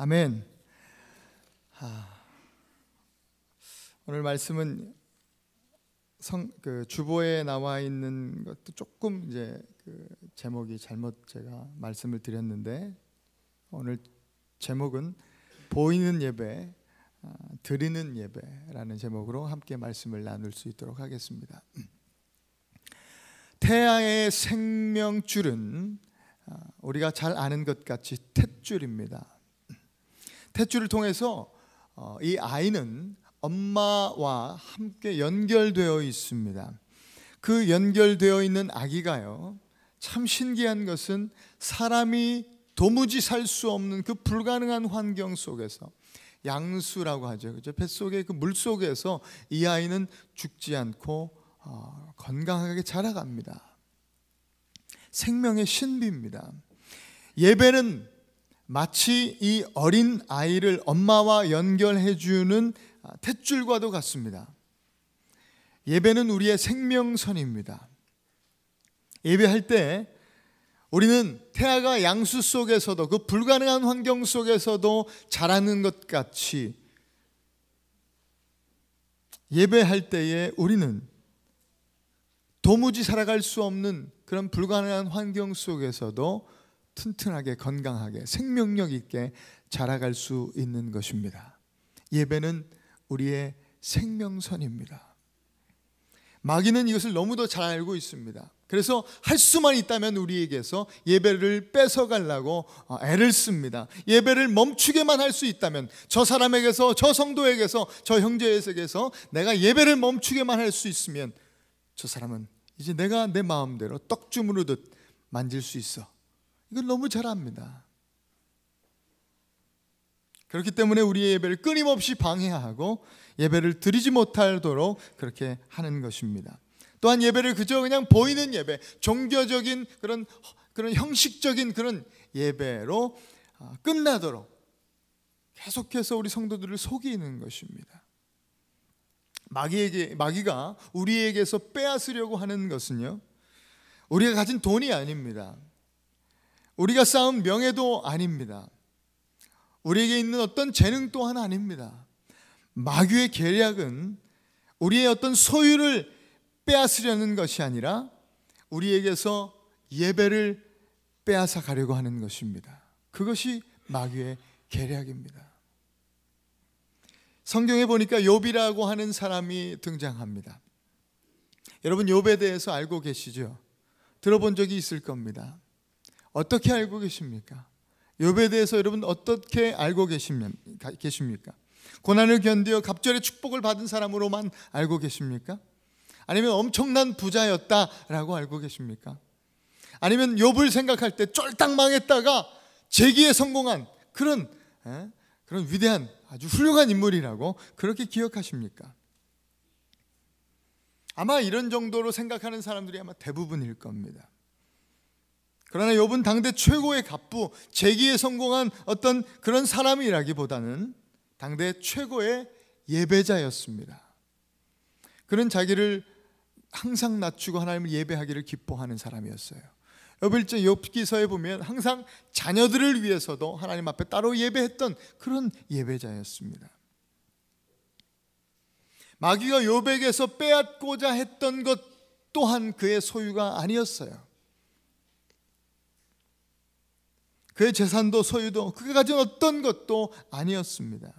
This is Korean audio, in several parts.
아멘. 오늘 말씀은 주보에 나와 있는 것도 조금 이제 제목이 잘못 제가 말씀을 드렸는데, 오늘 제목은 보이는 예배, 드리는 예배라는 제목으로 함께 말씀을 나눌 수 있도록 하겠습니다. 태아의 생명줄은 우리가 잘 아는 것 같이 탯줄입니다. 탯줄을 통해서 이 아이는 엄마와 함께 연결되어 있습니다. 그 연결되어 있는 아기가요, 참 신기한 것은 사람이 도무지 살 수 없는 그 불가능한 환경 속에서, 양수라고 하죠, 그죠? 뱃속의 그 물 속에서 이 아이는 죽지 않고 건강하게 자라갑니다. 생명의 신비입니다. 예배는 마치 이 어린 아이를 엄마와 연결해주는 탯줄과도 같습니다. 예배는 우리의 생명선입니다. 예배할 때 우리는 태아가 양수 속에서도, 그 불가능한 환경 속에서도 자라는 것 같이, 예배할 때에 우리는 도무지 살아갈 수 없는 그런 불가능한 환경 속에서도 튼튼하게, 건강하게, 생명력 있게 자라갈 수 있는 것입니다. 예배는 우리의 생명선입니다. 마귀는 이것을 너무도 잘 알고 있습니다. 그래서 할 수만 있다면 우리에게서 예배를 뺏어가려고 애를 씁니다. 예배를 멈추게만 할 수 있다면, 저 사람에게서, 저 성도에게서, 저 형제에게서 내가 예배를 멈추게만 할 수 있으면 저 사람은 이제 내가 내 마음대로 떡 주무르듯 만질 수 있어. 이걸 너무 잘 압니다. 그렇기 때문에 우리의 예배를 끊임없이 방해하고 예배를 드리지 못하도록 그렇게 하는 것입니다. 또한 예배를 그저 그냥 보이는 예배, 종교적인 그런 형식적인 그런 예배로 끝나도록 계속해서 우리 성도들을 속이는 것입니다. 마귀가 우리에게서 빼앗으려고 하는 것은요, 우리가 가진 돈이 아닙니다. 우리가 쌓은 명예도 아닙니다. 우리에게 있는 어떤 재능 또한 아닙니다. 마귀의 계략은 우리의 어떤 소유를 빼앗으려는 것이 아니라 우리에게서 예배를 빼앗아 가려고 하는 것입니다. 그것이 마귀의 계략입니다. 성경에 보니까 욥이라고 하는 사람이 등장합니다. 여러분, 욥에 대해서 알고 계시죠? 들어본 적이 있을 겁니다. 어떻게 알고 계십니까? 욥에 대해서 여러분 어떻게 알고 계십니까? 고난을 견디어 갑절의 축복을 받은 사람으로만 알고 계십니까? 아니면 엄청난 부자였다라고 알고 계십니까? 아니면 욥을 생각할 때 쫄딱 망했다가 재기에 성공한 그런 위대한, 아주 훌륭한 인물이라고 그렇게 기억하십니까? 아마 이런 정도로 생각하는 사람들이 아마 대부분일 겁니다. 그러나 욥은 당대 최고의 갑부, 재기에 성공한 어떤 그런 사람이라기보다는 당대 최고의 예배자였습니다. 그는 자기를 항상 낮추고 하나님을 예배하기를 기뻐하는 사람이었어요. 욥기서에 보면 항상 자녀들을 위해서도 하나님 앞에 따로 예배했던 그런 예배자였습니다. 마귀가 욥에게서 빼앗고자 했던 것 또한 그의 소유가 아니었어요. 그의 재산도 소유도 그가 가진 어떤 것도 아니었습니다.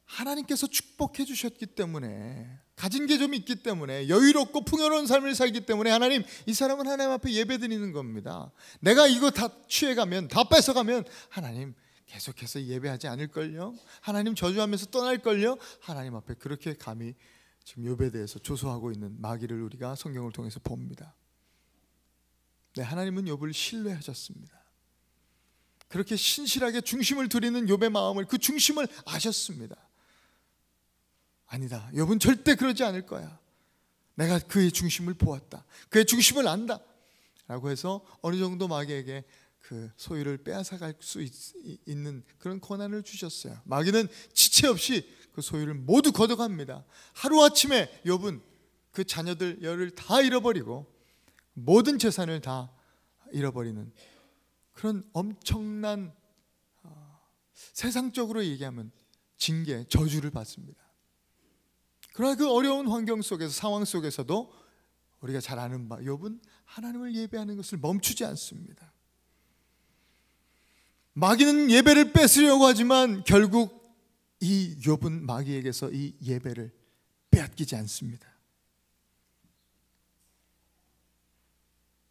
하나님께서 축복해 주셨기 때문에, 가진 게 좀 있기 때문에, 여유롭고 풍요로운 삶을 살기 때문에 하나님, 이 사람은 하나님 앞에 예배드리는 겁니다. 내가 이거 다 취해가면, 다 뺏어가면 하나님 계속해서 예배하지 않을걸요? 하나님 저주하면서 떠날걸요? 하나님 앞에 그렇게 감히 지금 욥에 대해서 조소하고 있는 마귀를 우리가 성경을 통해서 봅니다. 네, 하나님은 욥을 신뢰하셨습니다. 그렇게 신실하게 중심을 두리는 욥의 마음을, 그 중심을 아셨습니다. 아니다, 욥은 절대 그러지 않을 거야. 내가 그의 중심을 보았다, 그의 중심을 안다 라고 해서 어느 정도 마귀에게 그 소유를 빼앗아갈 수 있는 그런 권한을 주셨어요. 마귀는 지체 없이 그 소유를 모두 걷어갑니다. 하루아침에 욥은 그 자녀들 열을 다 잃어버리고 모든 재산을 다 잃어버리는 그런 엄청난 세상적으로 얘기하면 징계, 저주를 받습니다. 그러나 그 어려운 환경 속에서, 상황 속에서도 우리가 잘 아는 바 욥은 하나님을 예배하는 것을 멈추지 않습니다. 마귀는 예배를 뺏으려고 하지만 결국 이 욥은 마귀에게서 이 예배를 빼앗기지 않습니다.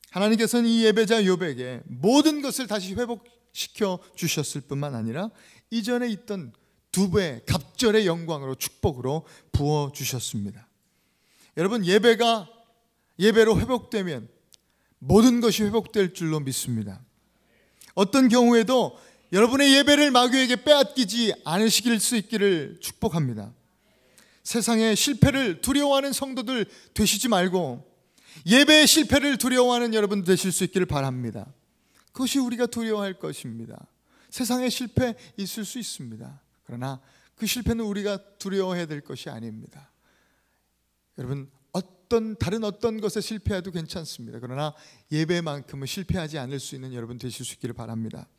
하나님께서는 이 예배자 욥에게 모든 것을 다시 회복시켜 주셨을 뿐만 아니라 이전에 있던 2배 갑절의 영광으로, 축복으로 부어주셨습니다. 여러분, 예배로 회복되면 모든 것이 회복될 줄로 믿습니다. 어떤 경우에도 여러분의 예배를 마귀에게 빼앗기지 않으실 수 있기를 축복합니다. 세상의 실패를 두려워하는 성도들 되시지 말고 예배의 실패를 두려워하는 여러분 되실 수 있기를 바랍니다. 그것이 우리가 두려워할 것입니다. 세상의 실패 있을 수 있습니다. 그러나 그 실패는 우리가 두려워해야 될 것이 아닙니다. 여러분, 다른 어떤 것에 실패해도 괜찮습니다. 그러나 예배만큼은 실패하지 않을 수 있는 여러분 되실 수 있기를 바랍니다.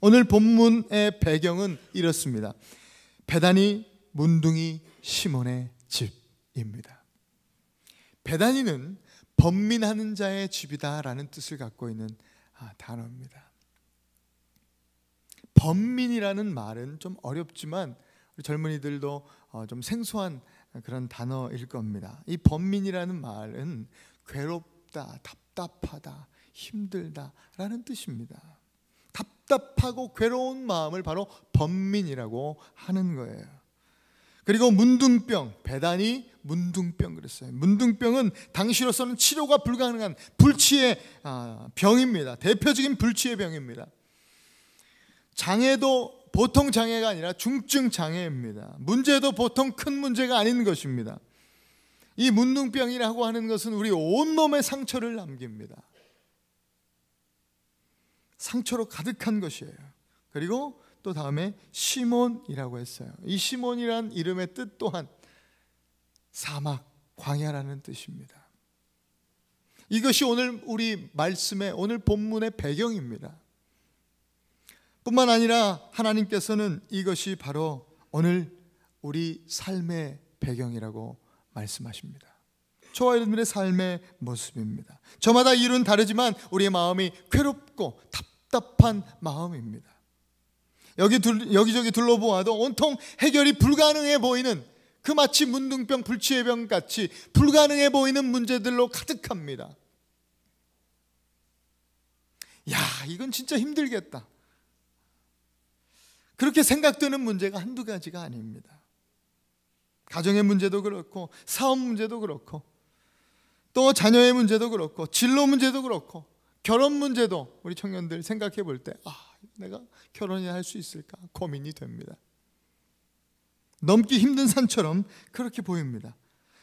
오늘 본문의 배경은 이렇습니다. 베다니 문둥이 시몬의 집입니다. 베다니는 번민하는 자의 집이다라는 뜻을 갖고 있는 단어입니다. 번민이라는 말은 좀 어렵지만 우리 젊은이들도 좀 생소한 그런 단어일 겁니다. 이 번민이라는 말은 괴롭다, 답답하다, 힘들다라는 뜻입니다. 답답하고 괴로운 마음을 바로 번민이라고 하는 거예요. 그리고 문둥병, 베다니 문둥병 그랬어요. 문둥병은 당시로서는 치료가 불가능한 불치의 병입니다. 대표적인 불치의 병입니다. 장애도 보통 장애가 아니라 중증 장애입니다. 문제도 보통 큰 문제가 아닌 것입니다. 이 문둥병이라고 하는 것은 우리 온몸에 상처를 남깁니다. 상처로 가득한 것이에요. 그리고 또 다음에 시몬이라고 했어요. 이 시몬이란 이름의 뜻 또한 사막, 광야라는 뜻입니다. 이것이 오늘 우리 말씀의, 오늘 본문의 배경입니다. 뿐만 아니라 하나님께서는 이것이 바로 오늘 우리 삶의 배경이라고 말씀하십니다. 저와 여러분의 삶의 모습입니다. 저마다 이유는 다르지만 우리의 마음이 괴롭고 답답한 마음입니다. 여기저기 둘러보아도 온통 해결이 불가능해 보이는, 그 마치 문둥병, 불치의 병 같이 불가능해 보이는 문제들로 가득합니다. 야, 이건 진짜 힘들겠다, 그렇게 생각되는 문제가 한두 가지가 아닙니다. 가정의 문제도 그렇고, 사업 문제도 그렇고, 또 자녀의 문제도 그렇고, 진로 문제도 그렇고, 결혼 문제도 우리 청년들 생각해 볼 때 내가 결혼이나 할 수 있을까 고민이 됩니다. 넘기 힘든 산처럼 그렇게 보입니다.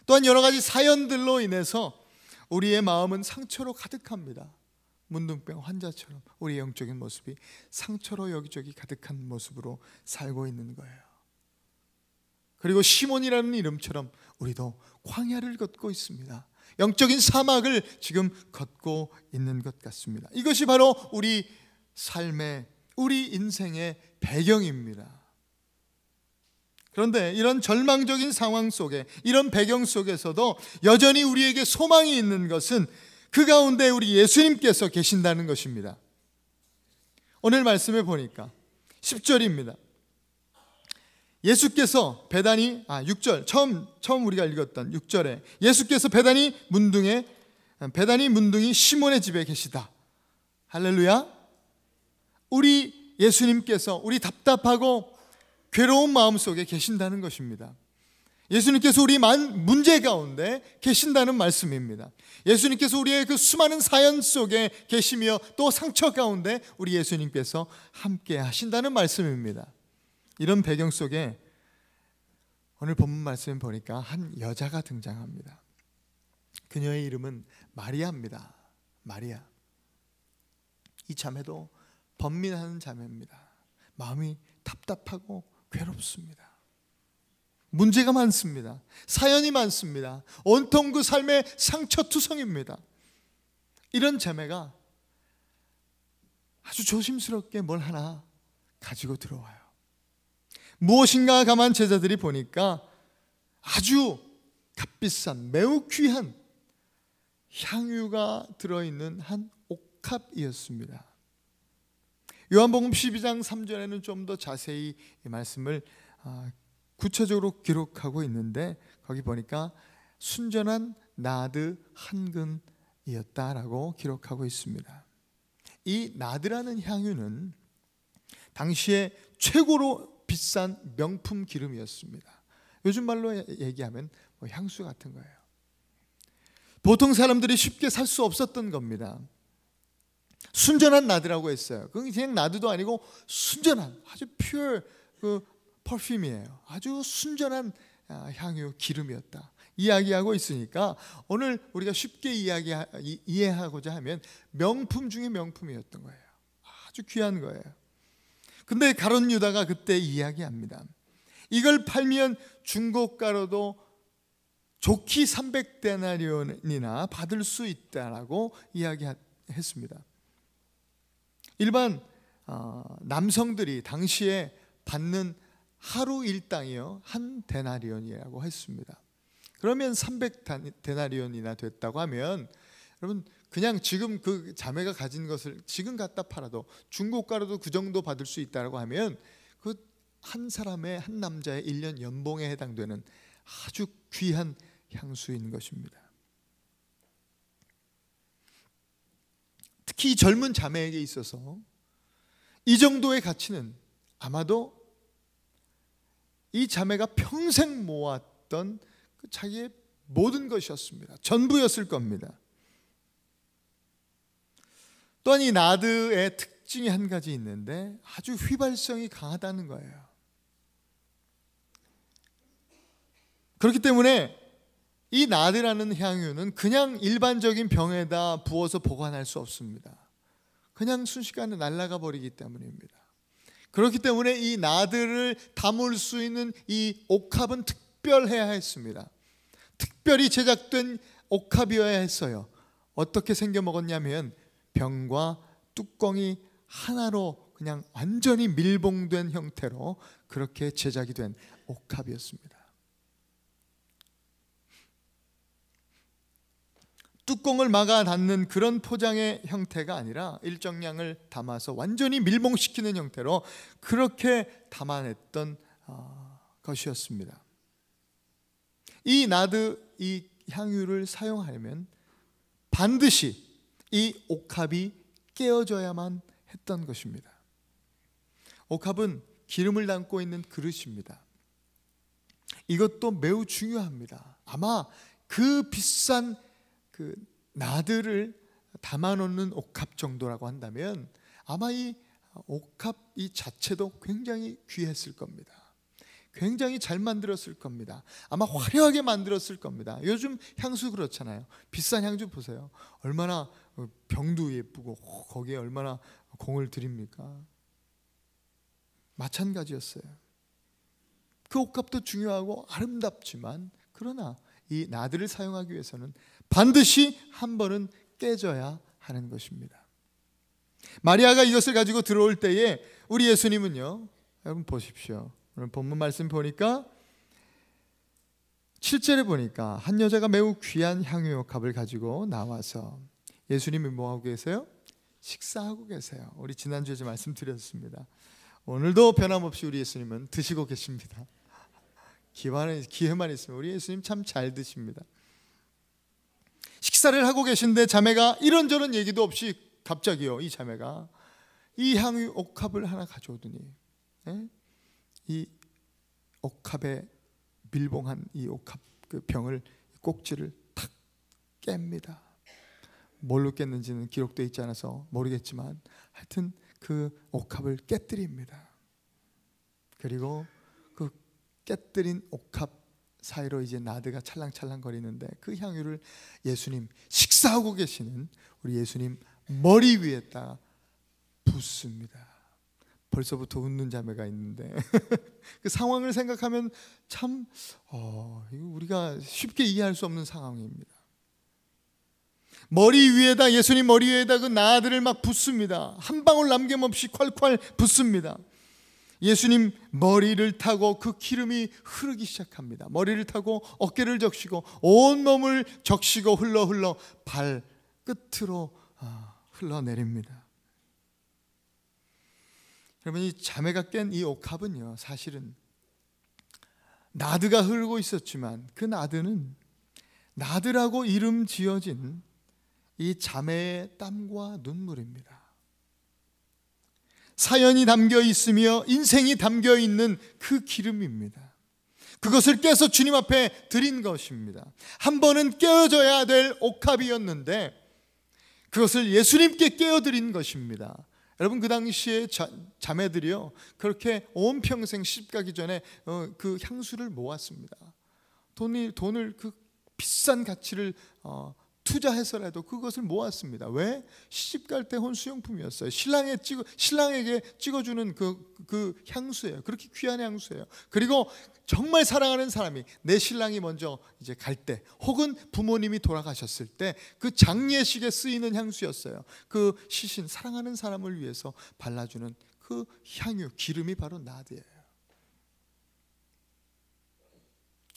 또한 여러 가지 사연들로 인해서 우리의 마음은 상처로 가득합니다. 문둥병 환자처럼 우리의 영적인 모습이 상처로 여기저기 가득한 모습으로 살고 있는 거예요. 그리고 시몬이라는 이름처럼 우리도 광야를 걷고 있습니다. 영적인 사막을 지금 걷고 있는 것 같습니다. 이것이 바로 우리 삶의, 우리 인생의 배경입니다. 그런데 이런 절망적인 상황 속에, 이런 배경 속에서도 여전히 우리에게 소망이 있는 것은 그 가운데 우리 예수님께서 계신다는 것입니다. 오늘 말씀에 보니까 10절입니다. 예수께서 베다니 6절 처음 우리가 읽었던 6절에 예수께서 베다니 문둥이 시몬의 집에 계시다. 할렐루야. 우리 예수님께서 우리 답답하고 괴로운 마음 속에 계신다는 것입니다. 예수님께서 우리 문제 가운데 계신다는 말씀입니다. 예수님께서 우리의 그 수많은 사연 속에 계시며 또 상처 가운데 우리 예수님께서 함께 하신다는 말씀입니다. 이런 배경 속에 오늘 본문 말씀을 보니까 한 여자가 등장합니다. 그녀의 이름은 마리아입니다. 마리아. 이 자매도 번민하는 자매입니다. 마음이 답답하고 괴롭습니다. 문제가 많습니다. 사연이 많습니다. 온통 그 삶의 상처투성입니다. 이런 자매가 아주 조심스럽게 뭘 하나 가지고 들어와요. 무엇인가 감한 제자들이 보니까 아주 값비싼 매우 귀한 향유가 들어있는 한 옥합이었습니다. 요한복음 12장 3절에는 좀 더 자세히 이 말씀을 구체적으로 기록하고 있는데, 거기 보니까 순전한 나드 한 근이었다라고 기록하고 있습니다. 이 나드라는 향유는 당시에 최고로 비싼 명품 기름이었습니다. 요즘 말로 얘기하면 향수 같은 거예요. 보통 사람들이 쉽게 살 수 없었던 겁니다. 순전한 나드라고 했어요. 그건 그냥 나드도 아니고 순전한 아주 퓨어 퍼퓸이에요. 아주 순전한 향유 기름이었다 이야기하고 있으니까, 오늘 우리가 쉽게 이해하고자 하면 명품 중에 명품이었던 거예요. 아주 귀한 거예요. 근데 가룟 유다가 그때 이야기합니다. 이걸 팔면 중고가로도 좋게 300데나리온이나 받을 수 있다라고 이야기했습니다. 일반 남성들이 당시에 받는 하루 일당이요 한 데나리온이라고 했습니다. 그러면 300데나리온이나 됐다고 하면, 여러분 그냥 지금 그 자매가 가진 것을 지금 갖다 팔아도 중고가로도 그 정도 받을 수 있다고 하면, 그 한 사람의, 한 남자의 1년 연봉에 해당되는 아주 귀한 향수인 것입니다. 특히 젊은 자매에게 있어서 이 정도의 가치는 아마도 이 자매가 평생 모았던 자기의 모든 것이었습니다. 전부였을 겁니다. 또한 이 나드의 특징이 한 가지 있는데 아주 휘발성이 강하다는 거예요. 그렇기 때문에 이 나드라는 향유는 그냥 일반적인 병에다 부어서 보관할 수 없습니다. 그냥 순식간에 날아가 버리기 때문입니다. 그렇기 때문에 이 나드를 담을 수 있는 이 옥합은 특별해야 했습니다. 특별히 제작된 옥합이어야 했어요. 어떻게 생겨 먹었냐면 병과 뚜껑이 하나로 그냥 완전히 밀봉된 형태로 그렇게 제작이 된 옥합이었습니다. 뚜껑을 막아 닫는 그런 포장의 형태가 아니라 일정량을 담아서 완전히 밀봉시키는 형태로 그렇게 담아냈던 것이었습니다. 이 나드, 이 향유를 사용하려면 반드시 이 옥합이 깨어져야만 했던 것입니다. 옥합은 기름을 담고 있는 그릇입니다. 이것도 매우 중요합니다. 아마 그 비싼 그 나드를 담아놓는 옥합 정도라고 한다면 아마 이 옥합 이 자체도 굉장히 귀했을 겁니다. 굉장히 잘 만들었을 겁니다. 아마 화려하게 만들었을 겁니다. 요즘 향수 그렇잖아요. 비싼 향수 보세요. 얼마나 병도 예쁘고 거기에 얼마나 공을 들입니까? 마찬가지였어요. 그 옥합도 중요하고 아름답지만, 그러나 이 나드를 사용하기 위해서는 반드시 한 번은 깨져야 하는 것입니다. 마리아가 이것을 가지고 들어올 때에 우리 예수님은요, 여러분 보십시오. 오늘 본문 말씀 보니까 7절에 보니까 한 여자가 매우 귀한 향유옥합을 가지고 나와서, 예수님이 뭐하고 계세요? 식사하고 계세요. 우리 지난주에 말씀드렸습니다. 오늘도 변함없이 우리 예수님은 드시고 계십니다. 기회만 있으면 우리 예수님 참 잘 드십니다. 식사를 하고 계신데 자매가 이런저런 얘기도 없이 갑자기요, 이 자매가 이 향유 옥합을 하나 가져오더니 이 옥합에 밀봉한 이 옥합 그 병을, 꼭지를 탁 깹니다. 뭘로 깼는지는 기록되어 있지 않아서 모르겠지만 하여튼 그 옥합을 깨뜨립니다. 그리고 그 깨뜨린 옥합 사이로 이제 나드가 찰랑찰랑 거리는데 그 향유를 예수님, 식사하고 계시는 우리 예수님 머리 위에다 붓습니다. 벌써부터 웃는 자매가 있는데 그 상황을 생각하면 참 이거 우리가 쉽게 이해할 수 없는 상황입니다. 머리 위에다, 예수님 머리 위에다 그 나들을 막 붓습니다. 한 방울 남김없이 콸콸 붓습니다. 예수님 머리를 타고 그 기름이 흐르기 시작합니다. 머리를 타고 어깨를 적시고 온 몸을 적시고 흘러 발끝으로 흘러내립니다. 여러분, 이 자매가 깬 이 옥합은요, 사실은 나드가 흐르고 있었지만 그 나드는 나드라고 이름 지어진 이 자매의 땀과 눈물입니다. 사연이 담겨 있으며 인생이 담겨 있는 그 기름입니다. 그것을 깨서 주님 앞에 드린 것입니다. 한 번은 깨어져야 될 옥합이었는데 그것을 예수님께 깨어드린 것입니다. 여러분, 그 당시에 자매들이요, 그렇게 온 평생 시집가기 전에 그 향수를 모았습니다. 돈을 그 비싼 가치를 투자해서라도 그것을 모았습니다. 왜? 시집갈 때 혼수용품이었어요. 신랑에게 찍어주는 그 향수예요. 그렇게 귀한 향수예요. 그리고 정말 사랑하는 사람이, 내 신랑이 먼저 이제 갈 때, 혹은 부모님이 돌아가셨을 때 그 장례식에 쓰이는 향수였어요. 그 시신, 사랑하는 사람을 위해서 발라주는 그 향유, 기름이 바로 나드예요.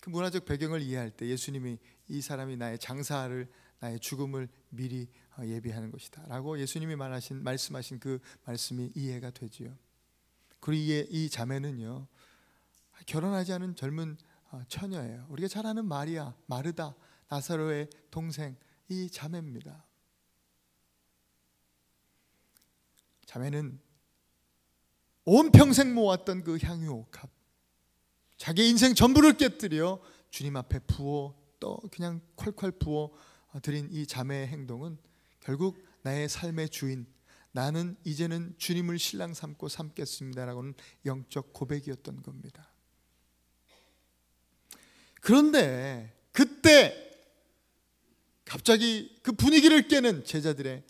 그 문화적 배경을 이해할 때 예수님이 이 사람이 나의 장사를, 나의 죽음을 미리 예비하는 것이다 라고 예수님이 말씀하신 그 말씀이 이해가 되지요. 그리고 이 자매는요, 결혼하지 않은 젊은 처녀예요. 우리가 잘 아는 마리아, 마르다, 나사로의 동생, 이 자매입니다. 자매는 온 평생 모았던 그 향유 옥합, 자기 인생 전부를 깨뜨려 주님 앞에 부어, 또 그냥 콸콸 부어 드린 이 자매의 행동은 결국 나의 삶의 주인, 나는 이제는 주님을 신랑 삼고 삼겠습니다라고는 영적 고백이었던 겁니다. 그런데 그때 갑자기 그 분위기를 깨는 제자들의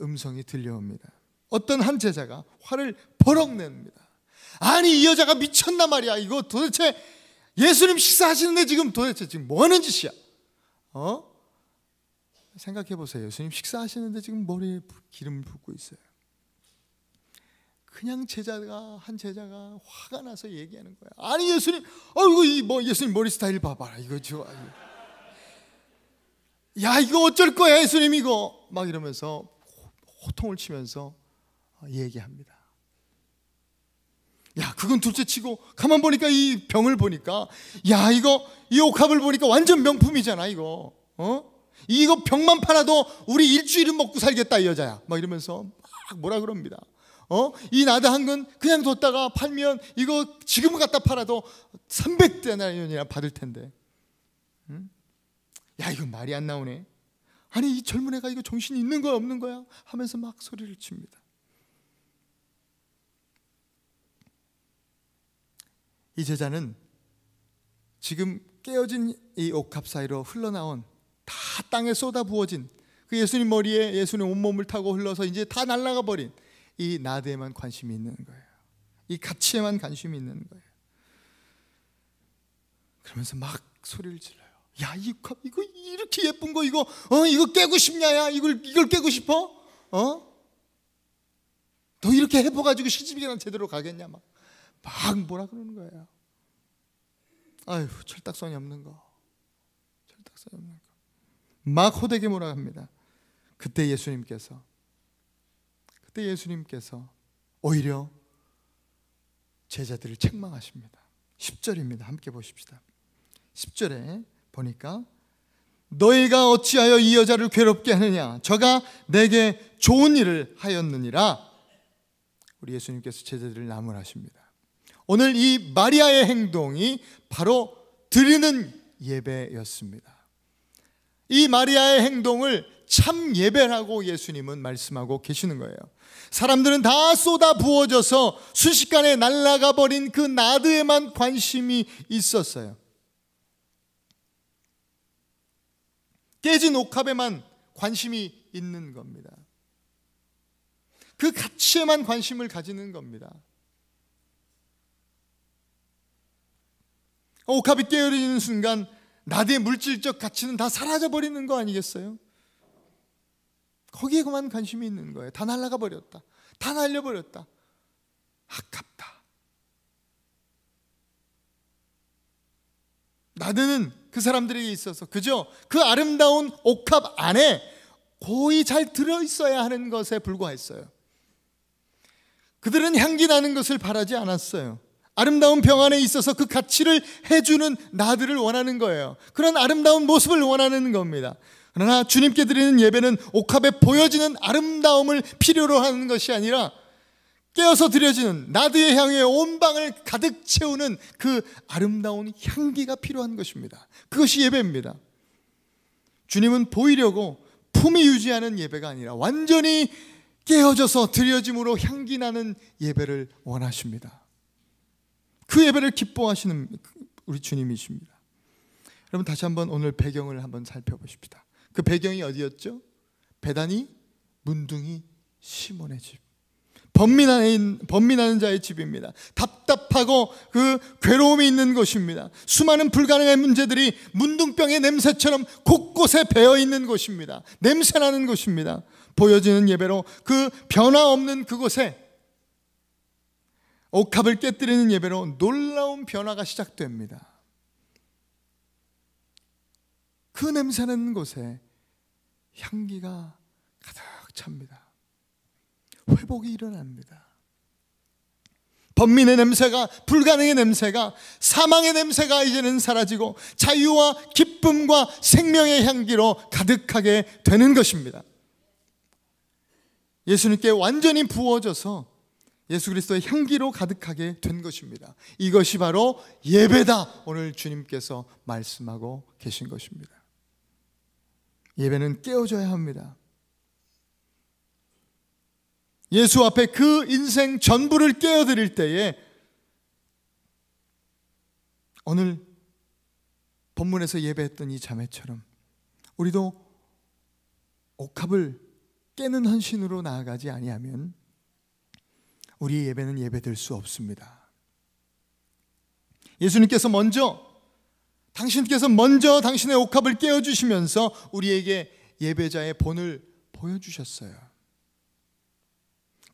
음성이 들려옵니다. 어떤 한 제자가 화를 버럭 냅니다. 아니, 이 여자가 미쳤나 말이야. 이거 도대체 예수님 식사하시는데 지금 도대체 지금 뭐 하는 짓이야? 생각해 보세요. 예수님 식사하시는데 지금 머리에 기름을 붓고 있어요. 그냥 한 제자가 화가 나서 얘기하는 거야. 아니, 예수님, 이거 예수님 머리 스타일 봐봐라. 이거 야, 이거 어쩔 거야, 예수님 이거. 막 이러면서 호통을 치면서 얘기합니다. 야, 그건 둘째치고 가만 보니까 이 병을 보니까, 야, 이 옥합을 보니까 완전 명품이잖아, 이거. 이거 병만 팔아도 우리 일주일은 먹고 살겠다, 이 여자야. 막 이러면서 막 뭐라 그럽니다. 이 나드 한 건 그냥 뒀다가 팔면 이거 지금 갖다 팔아도 300데나리온이나 받을 텐데. 야, 이거 말이 안 나오네. 아니, 이 젊은 애가 이거 정신이 있는 거야 없는 거야 하면서 막 소리를 칩니다. 이 제자는 지금 깨어진 이 옥합 사이로 흘러나온, 다 땅에 쏟아 부어진 그 예수님 머리에 예수님 온몸을 타고 흘러서 이제 다 날아가 버린 이 나드에만 관심이 있는 거예요. 이 가치에만 관심이 있는 거예요. 그러면서 막 소리를 질러요. 야, 이 컵, 이거 이렇게 예쁜 거, 이거 깨고 싶냐야? 이걸 깨고 싶어? 너 이렇게 해봐가지고 시집이나 제대로 가겠냐? 막 뭐라 그러는 거예요. 아유, 철딱선이 없는 거. 막 호되게 뭐라 합니다. 그때 예수님께서 오히려 제자들을 책망하십니다. 10절입니다. 함께 보십시다. 10절에 보니까, 너희가 어찌하여 이 여자를 괴롭게 하느냐? 저가 내게 좋은 일을 하였느니라. 우리 예수님께서 제자들을 나무라십니다. 오늘 이 마리아의 행동이 바로 드리는 예배였습니다. 이 마리아의 행동을 참 예배라고 예수님은 말씀하고 계시는 거예요. 사람들은 다 쏟아 부어져서 순식간에 날아가 버린 그 나드에만 관심이 있었어요. 깨진 옥합에만 관심이 있는 겁니다. 그 가치에만 관심을 가지는 겁니다. 옥합이 깨어지는 순간 나드의 물질적 가치는 다 사라져버리는 거 아니겠어요? 거기에만 관심이 있는 거예요. 다 날아가 버렸다. 다 날려버렸다. 아깝다. 나드는 그 사람들에게 있어서 그저 그 아름다운 옥합 안에 고이 잘 들어있어야 하는 것에 불과했어요. 그들은 향기 나는 것을 바라지 않았어요. 아름다운 병 안에 있어서 그 가치를 해주는 나들을 원하는 거예요. 그런 아름다운 모습을 원하는 겁니다. 그러나 주님께 드리는 예배는 옥합에 보여지는 아름다움을 필요로 하는 것이 아니라 깨어서 드려지는 나드의 향에 온 방을 가득 채우는 그 아름다운 향기가 필요한 것입니다. 그것이 예배입니다. 주님은 보이려고 품위 유지하는 예배가 아니라 완전히 깨어져서 드려짐으로 향기 나는 예배를 원하십니다. 그 예배를 기뻐하시는 우리 주님이십니다. 여러분, 다시 한번 오늘 배경을 한번 살펴보십시다. 그 배경이 어디였죠? 베다니 문둥이 시몬의 집, 번민하는 자의 집입니다. 답답하고 그 괴로움이 있는 곳입니다. 수많은 불가능한 문제들이 문둥병의 냄새처럼 곳곳에 배어있는 곳입니다. 냄새나는 곳입니다. 보여지는 예배로 그 변화 없는 그곳에 옥합을 깨뜨리는 예배로 놀라운 변화가 시작됩니다. 그 냄새나는 곳에 향기가 가득 찹니다. 회복이 일어납니다. 번민의 냄새가, 불가능의 냄새가, 사망의 냄새가 이제는 사라지고 자유와 기쁨과 생명의 향기로 가득하게 되는 것입니다. 예수님께 완전히 부어져서 예수 그리스도의 향기로 가득하게 된 것입니다. 이것이 바로 예배다. 오늘 주님께서 말씀하고 계신 것입니다. 예배는 깨어져야 합니다. 예수 앞에 그 인생 전부를 깨어드릴 때에 오늘 본문에서 예배했던 이 자매처럼 우리도 옥합을 깨는 헌신으로 나아가지 아니하면 우리의 예배는 예배될 수 없습니다. 예수님께서 당신께서 먼저 당신의 옥합을 깨어주시면서 우리에게 예배자의 본을 보여주셨어요.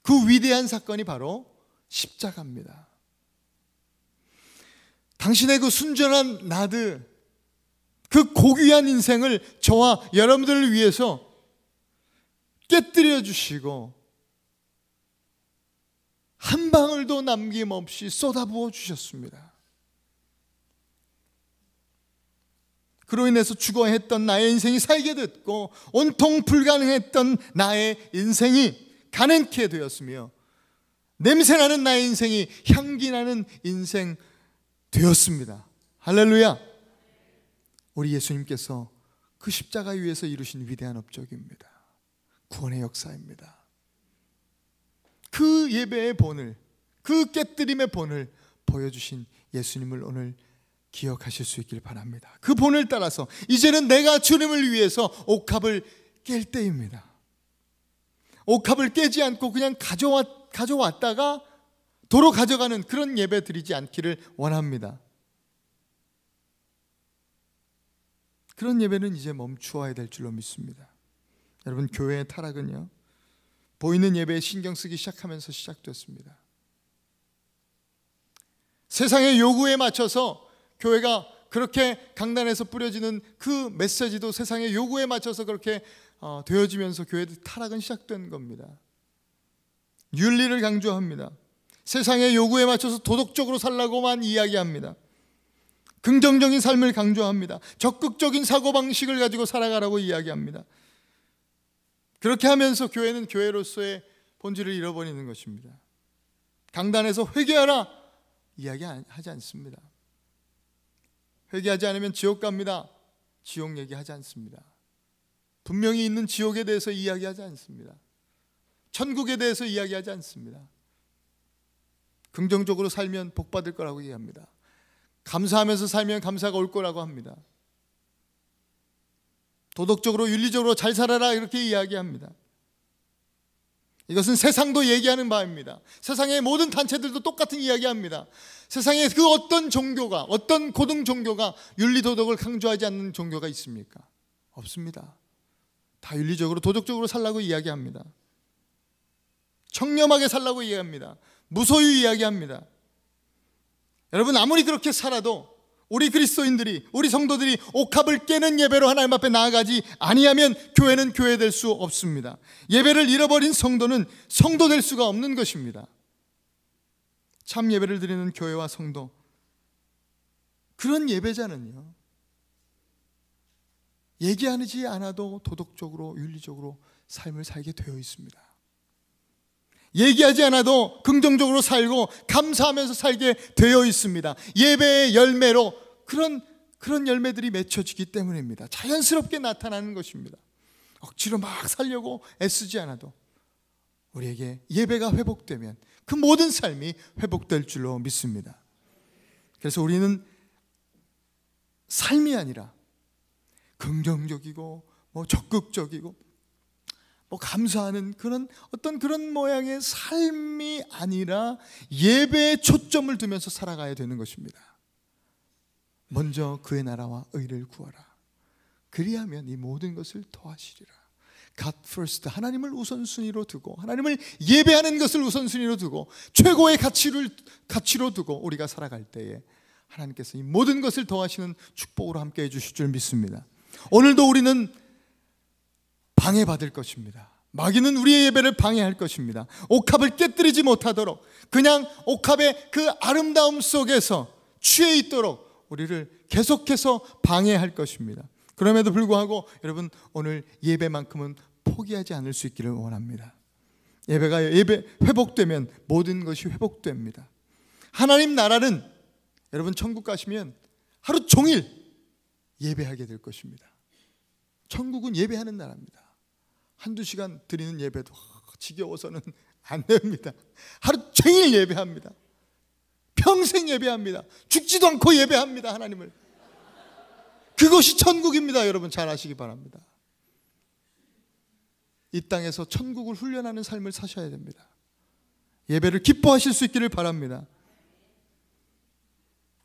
그 위대한 사건이 바로 십자가입니다. 당신의 그 순전한 나드, 그 고귀한 인생을 저와 여러분들을 위해서 깨뜨려 주시고 한 방울도 남김없이 쏟아부어 주셨습니다. 그로 인해서 죽어야 했던 나의 인생이 살게 됐고 온통 불가능했던 나의 인생이 가능케 되었으며 냄새나는 나의 인생이 향기나는 인생 되었습니다. 할렐루야. 우리 예수님께서 그 십자가 위에서 이루신 위대한 업적입니다. 구원의 역사입니다. 그 예배의 본을, 그 깨뜨림의 본을 보여주신 예수님을 오늘 기억하실 수 있길 바랍니다. 그 본을 따라서 이제는 내가 주님을 위해서 옥합을 깰 때입니다. 옥합을 깨지 않고 그냥 가져왔다가 도로 가져가는 그런 예배 드리지 않기를 원합니다. 그런 예배는 이제 멈추어야 될 줄로 믿습니다. 여러분, 교회의 타락은요, 보이는 예배에 신경 쓰기 시작하면서 시작됐습니다. 세상의 요구에 맞춰서 교회가 그렇게 강단에서 뿌려지는 그 메시지도 세상의 요구에 맞춰서 그렇게 되어지면서 교회의 타락은 시작된 겁니다. 윤리를 강조합니다. 세상의 요구에 맞춰서 도덕적으로 살라고만 이야기합니다. 긍정적인 삶을 강조합니다. 적극적인 사고방식을 가지고 살아가라고 이야기합니다. 그렇게 하면서 교회는 교회로서의 본질을 잃어버리는 것입니다. 강단에서 회개하라 이야기하지 않습니다. 회개하지 않으면 지옥 갑니다. 지옥 얘기하지 않습니다. 분명히 있는 지옥에 대해서 이야기하지 않습니다. 천국에 대해서 이야기하지 않습니다. 긍정적으로 살면 복 받을 거라고 얘기합니다. 감사하면서 살면 감사가 올 거라고 합니다. 도덕적으로 윤리적으로 잘 살아라 이렇게 이야기합니다. 이것은 세상도 얘기하는 바입니다. 세상의 모든 단체들도 똑같은 이야기합니다. 세상에 그 어떤 종교가, 어떤 고등 종교가 윤리 도덕을 강조하지 않는 종교가 있습니까? 없습니다. 다 윤리적으로 도덕적으로 살라고 이야기합니다. 청렴하게 살라고 이야기합니다. 무소유 이야기합니다. 여러분, 아무리 그렇게 살아도 우리 그리스도인들이, 우리 성도들이 옥합을 깨는 예배로 하나님 앞에 나아가지 아니하면 교회는 교회될 수 없습니다. 예배를 잃어버린 성도는 성도 될 수가 없는 것입니다. 참 예배를 드리는 교회와 성도, 그런 예배자는요, 얘기하지 않아도 도덕적으로 윤리적으로 삶을 살게 되어 있습니다. 얘기하지 않아도 긍정적으로 살고 감사하면서 살게 되어 있습니다. 예배의 열매로 그런 열매들이 맺혀지기 때문입니다. 자연스럽게 나타나는 것입니다. 억지로 막 살려고 애쓰지 않아도 우리에게 예배가 회복되면 그 모든 삶이 회복될 줄로 믿습니다. 그래서 우리는 삶이 아니라 긍정적이고 적극적이고 감사하는 그런 모양의 삶이 아니라 예배에 초점을 두면서 살아가야 되는 것입니다. 먼저 그의 나라와 의를 구하라. 그리하면 이 모든 것을 더하시리라. God first, 하나님을 우선순위로 두고, 하나님을 예배하는 것을 우선순위로 두고, 최고의 가치로 두고 우리가 살아갈 때에 하나님께서 이 모든 것을 더하시는 축복으로 함께 해주실 줄 믿습니다. 오늘도 우리는 방해받을 것입니다. 마귀는 우리의 예배를 방해할 것입니다. 옥합을 깨뜨리지 못하도록, 그냥 옥합의 그 아름다움 속에서 취해 있도록 우리를 계속해서 방해할 것입니다. 그럼에도 불구하고 여러분, 오늘 예배만큼은 포기하지 않을 수 있기를 원합니다. 예배 회복되면 모든 것이 회복됩니다. 하나님 나라는 여러분, 천국 가시면 하루 종일 예배하게 될 것입니다. 천국은 예배하는 나라입니다. 한두 시간 드리는 예배도 지겨워서는 안 됩니다. 하루 종일 예배합니다. 평생 예배합니다. 죽지도 않고 예배합니다. 하나님을. 그것이 천국입니다. 여러분, 잘 아시기 바랍니다. 이 땅에서 천국을 훈련하는 삶을 사셔야 됩니다. 예배를 기뻐하실 수 있기를 바랍니다.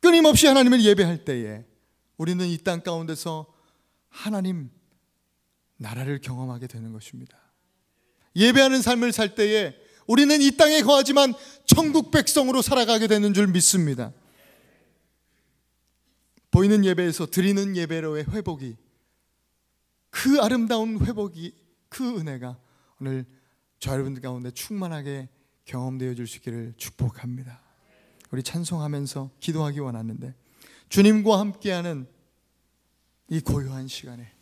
끊임없이 하나님을 예배할 때에 우리는 이 땅 가운데서 하나님 나라를 경험하게 되는 것입니다. 예배하는 삶을 살 때에 우리는 이 땅에 거하지만 천국 백성으로 살아가게 되는 줄 믿습니다. 보이는 예배에서 드리는 예배로의 회복이, 그 아름다운 회복이, 그 은혜가 오늘 저 여러분들 가운데 충만하게 경험되어 줄 수 있기를 축복합니다. 우리 찬송하면서 기도하기 원하는데, 주님과 함께하는 이 고요한 시간에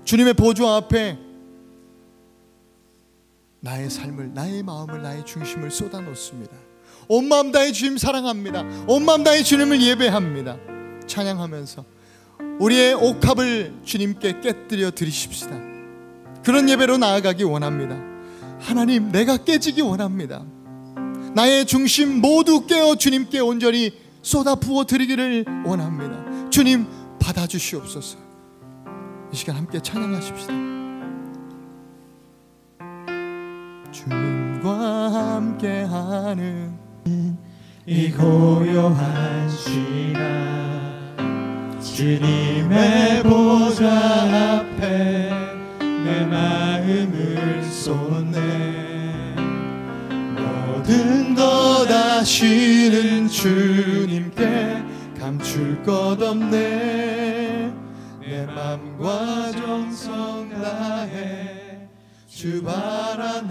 주님의 보좌 앞에 나의 삶을, 나의 마음을, 나의 중심을 쏟아놓습니다. 온 마음 다해 주님 사랑합니다. 온 마음 다해 주님을 예배합니다. 찬양하면서 우리의 옥합을 주님께 깨뜨려 드리십시다. 그런 예배로 나아가기 원합니다. 하나님, 내가 깨지기 원합니다. 나의 중심 모두 깨어 주님께 온전히 쏟아 부어 드리기를 원합니다. 주님, 받아주시옵소서. 이 시간 함께 찬양하십시다. 주님과 함께하는 이 고요한 시간, 주님의 보좌 앞에 내 마음을 쏟네. 모든 것 아시는 주님께 감출 것 없네. 내 맘과 정성 다해 주 바라나이다.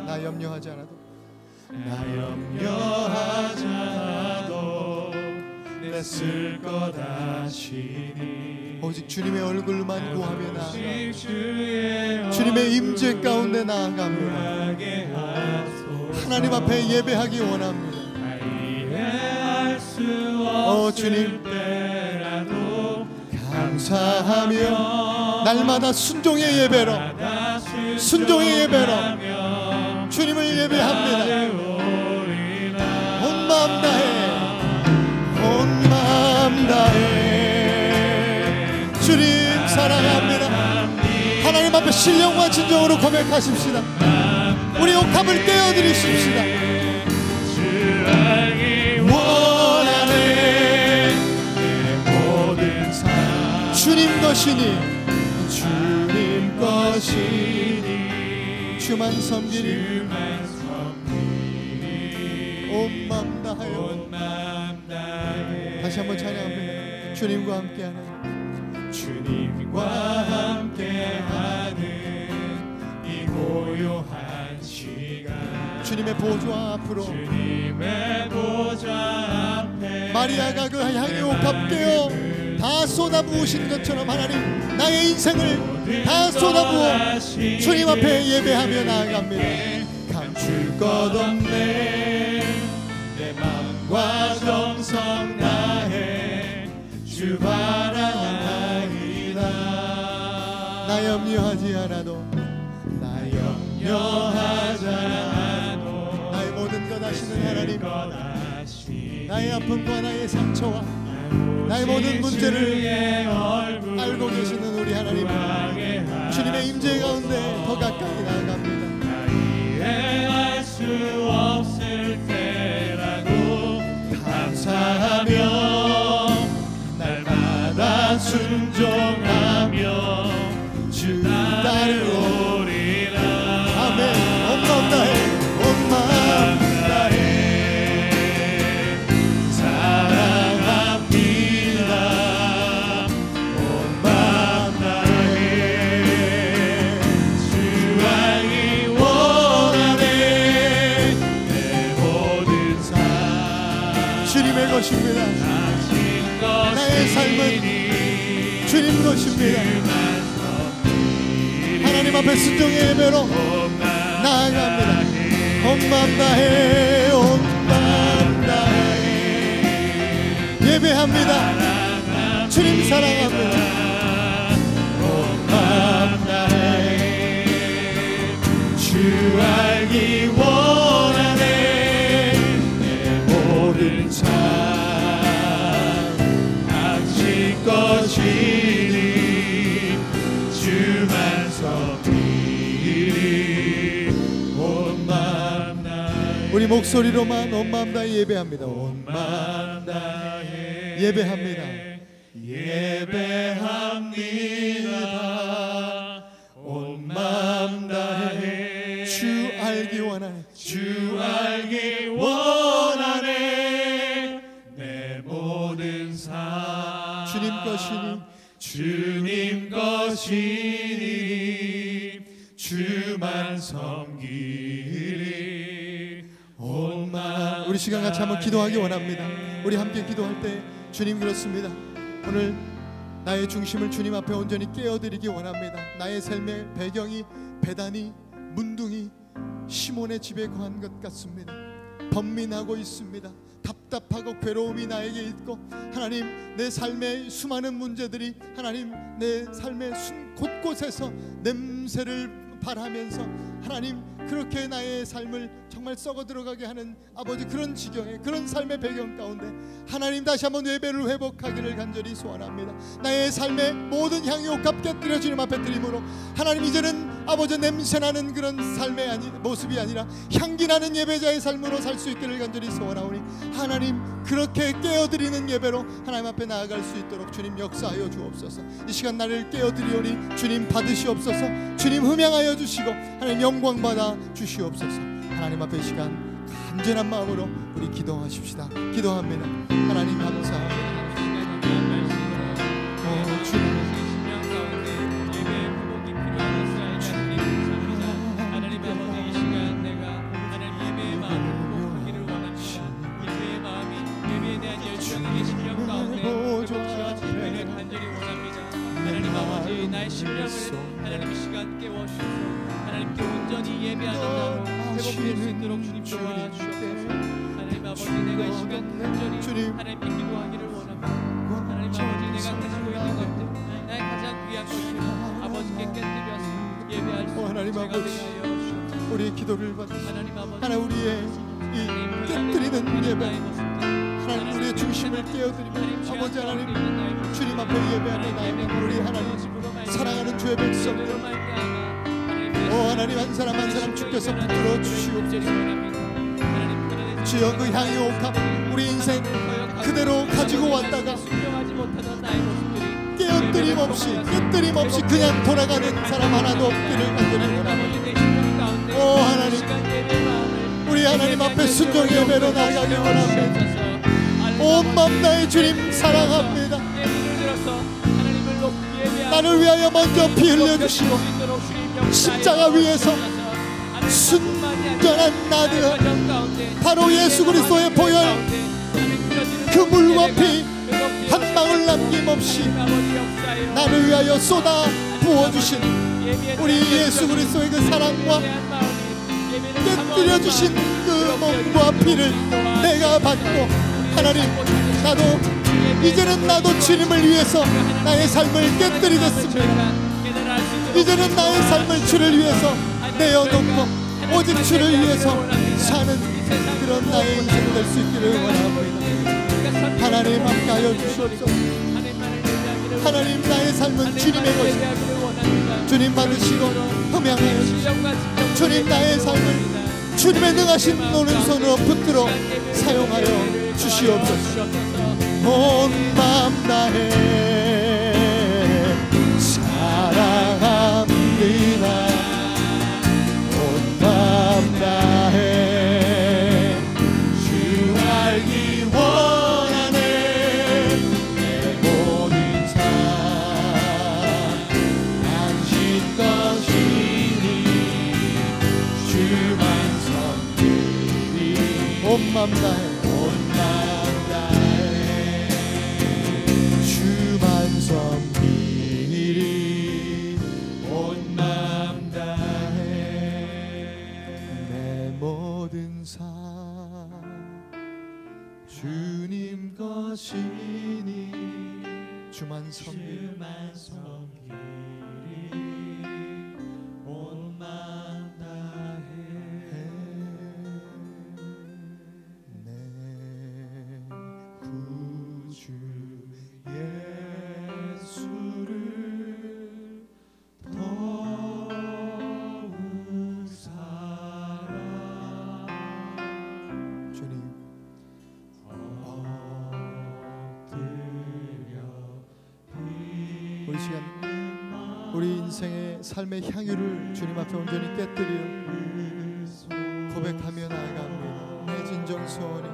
나 염려하지 않아도 내 쓸 것 아시니. 오직 주님의 얼굴만 구하며 나아가 주님의 임재 가운데 나아갑니다. 하나님 앞에 예배하기 원합니다. 주님, 감사하며 날마다 순종의 예배로 주님을 예배합니다. 온 마음 다해 주님 사랑합니다. 하나님 앞에 신령과 진정으로 고백하십시다. 우리 옥합을 떼어드리십시다. 원하네 내 모든 삶 것이니 주님 것이니 주만 섬기리 주만 섬기리 온 마음 다하여 온 마음 다해 다시 한번 찬양합니다. 주님과 함께하는 주님과 함께하는 이 고요한 시간 주님의 보좌 앞으로 주님의 보좌 앞에 마리아가 그 향유 값되어 다 쏟아부으신 것처럼 하나님 나의 인생을 다 쏟아부어 주님 앞에 예배하며 나아갑니다. 감출 것 없네 내 마음과 정성 다해 주 바라나이다 나 염려하지 않아도 나 염려하지 않아도 나의 모든 것 아시는 하나님 것 아시니 나의 아픔과 나의 상처와 나의 모든 문제를 알고 계시는 우리 하나님 주님의 임재 가운데 더 가까이 나아갑니다. 이해할 수 없을 때라도 감사하며 날마다 순종하며 주 따르리라 아멘. 온 마음 다해 온 마음 다해 사랑합니다 온 마음 다해 주 알기 원하네 내 모든 삶 주님의 것입니다. 나의 삶은 주님 것입니다. 하나님 앞에 순종의 예배로 나아갑니다. 온 마음 다해 온 마음 다해 예배합니다. 주님 사랑합니다. 온 마음 다해 주 알기 원하네 내 모든 삶 당신 것이니 주만 섬기리 온 마음 다해 우리 목소리로만 온 마음 다해 예배합니다. 온 마음 다해 예배합니다. 예배합니다 온 마음 다해 주 알기 원하네. 주 알기 원하네 내 모든 삶 주님 것이니 주님 것이니 주만 섬기리 온 마음 우리 시간 같이 한번 기도하기 원합니다. 우리 함께 기도할 때 주님 그렇습니다. 오늘 나의 중심을 주님 앞에 온전히 깨어드리기 원합니다. 나의 삶의 배경이 배단이 문둥이 시몬의 집에 거한 것 같습니다. 번민하고 있습니다. 답답하고 괴로움이 나에게 있고 하나님 내 삶의 수많은 문제들이 하나님 내 삶의 곳곳에서 냄새를 발하면서 하나님 그렇게 나의 삶을 정말 썩어 들어가게 하는 아버지 그런 지경에 그런 삶의 배경 가운데 하나님 다시 한번 예배를 회복하기를 간절히 소원합니다. 나의 삶의 모든 향유옥합 깨뜨려 주님 앞에 드림으로 하나님 이제는 아버지 냄새나는 그런 삶의 모습이 아니라 향기나는 예배자의 삶으로 살 수 있기를 간절히 소원하오니 하나님 그렇게 깨어드리는 예배로 하나님 앞에 나아갈 수 있도록 주님 역사하여 주옵소서. 이 시간 나를 깨어드리오니 주님 받으시옵소서. 주님 흠양하여 주시고 하나님 영광 받아 주시옵소서. 하나님 앞에 이 시간 간절한 마음으로 우리 기도하십시다. 기도합니다. 하나님 감사합니다. 주님 나의 심령을 하나님 이 시간 깨워주셔서 하나님께 온전히 예배하는 자로 회복될 수 있도록 주님 도와주옵소서. 하나님 아버지 내가 이 시간 온전히 하나님께 기도하기를 원합니다. 하나님 아버지 내가 가지고 있는 것들 나의 가장 귀한 것을 아버지께 깨뜨려서 예배할 수 있는 하나님 제가 아버지, 되게 하여 주옵소서. 우리의 기도를 받으시고 하나님 아버지 하나님 우리의 이 깨뜨리는 예배 하나님 우리의 중심을 깨어드리며 아버지 하나님 주님 앞에 예배하는 나의 우리 하나님 사랑하는 주의 백성들 하나님 한 사람 한 사람 주께서 붙들어 주시옵소서. 주여 그 향유옥합 우리 인생 그대로 가지고 왔다가 깨뜨림없이 그냥 돌아가는 사람 하나도 없기를 간절히 원합니다. 오 하나님, 우리 하나님 앞에 순종 예배로 나가기 원합니다. 온 맘 다해 주님 사랑합니다. 나를 위하여 먼저 피 흘려주시고 십자가 위에서 순전한 나드 바로 예수 그리스도의 보혈, 그 물과 피 한 방울 남김없이 나를 위하여 쏟아 부어주신 우리 예수 그리스도의 그 사랑과 깨뜨려주신 그 몸과 피를 내가 받고, 하나님 나도 이제는 나도 주님을 위해서 나의 삶을 깨뜨리겠습니다. 이제는 나의 삶을 주를 위해서 내어놓고 오직 주를 위해서 사는 그런 나의 인생 될 수 있기를 원합니다. 하나님 함께하여 주시옵소서. 하나님 나의 삶은 주님의 것입니다. 주님 받으시고 흠양하여 주시옵소서. 주님 나의 삶을 주님의 능하신 오른손으로 붙들어 사용하여 주시옵소서. 온 마음 다해 사랑합니다. 온 마음 다해 주 알기 원하네. 내 모든 삶 당신 것이니 주만 섬기리. 온 마음 다해 섬기리. 온 마음 다해 내 모든 삶 주님 것이니 주만 섬기리. 온 마음 다해 내 구주 예수를 더욱 사랑. 주님 우리 시간 우리 인생의 삶의 향유를 주님 앞에 온전히 깨뜨려 고백하며 나아갑니다. 내 진정 소원이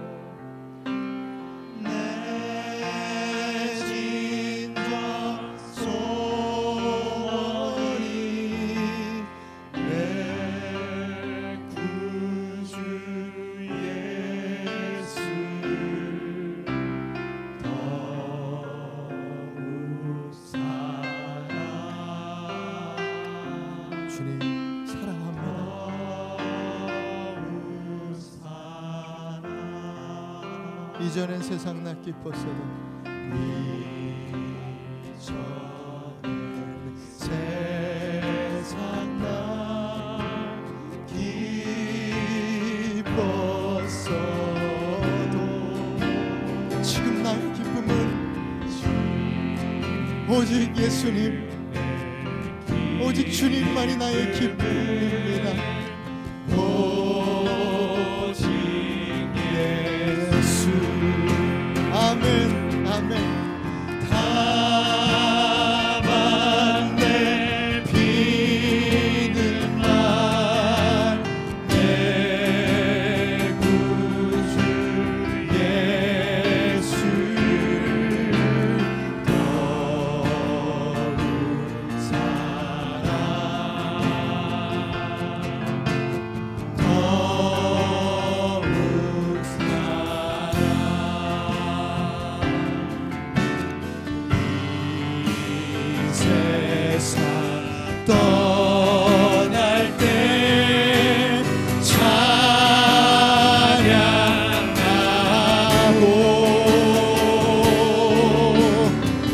이전엔 세상 날 기뻤어도 이전엔 세상 날 기뻤어도 지금 나의 기쁨은 오직 예수님, 오직 주님만이 나의 기쁨입니다. 아멘, 아멘. 다만 내 피는 말 내 구주 예수를 더욱 사랑 더욱 사랑. 세상 떠날 때 찬양하고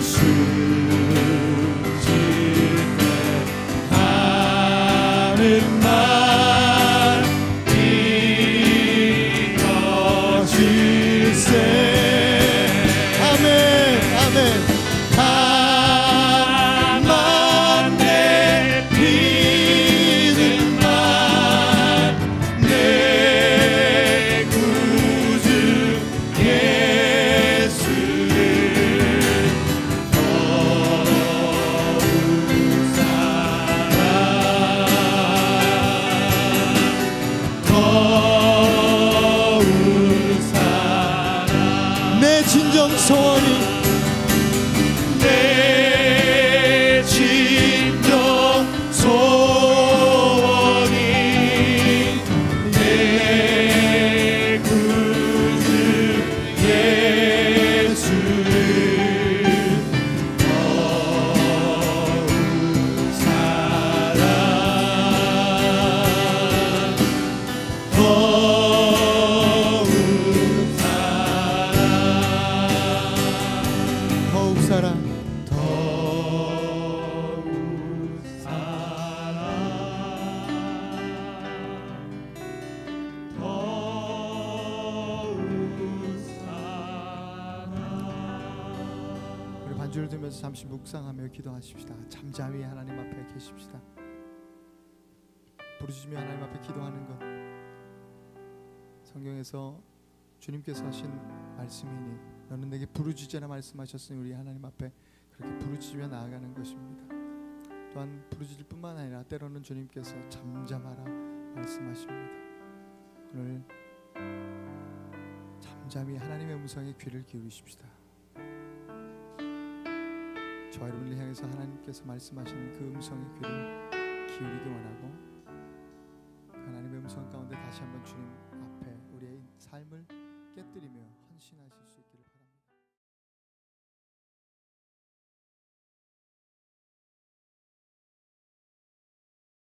숨질 때 하는 말 이뤄질세. 아멘, 아멘. 손을 들면서 잠시 묵상하며 기도하십시다. 잠잠히 하나님 앞에 계십시다. 부르짖으며 하나님 앞에 기도하는 것, 성경에서 주님께서 하신 말씀이니 너는 내게 부르짖으라 말씀하셨으니 우리 하나님 앞에 그렇게 부르짖으며 나아가는 것입니다. 또한 부르짖을 뿐만 아니라 때로는 주님께서 잠잠하라 말씀하십니다. 오늘 잠잠히 하나님의 음성에 귀를 기울이십시다. 저와 여러분을 향해서 하나님께서 말씀하시는 그 음성의 귀를 기울이기 원하고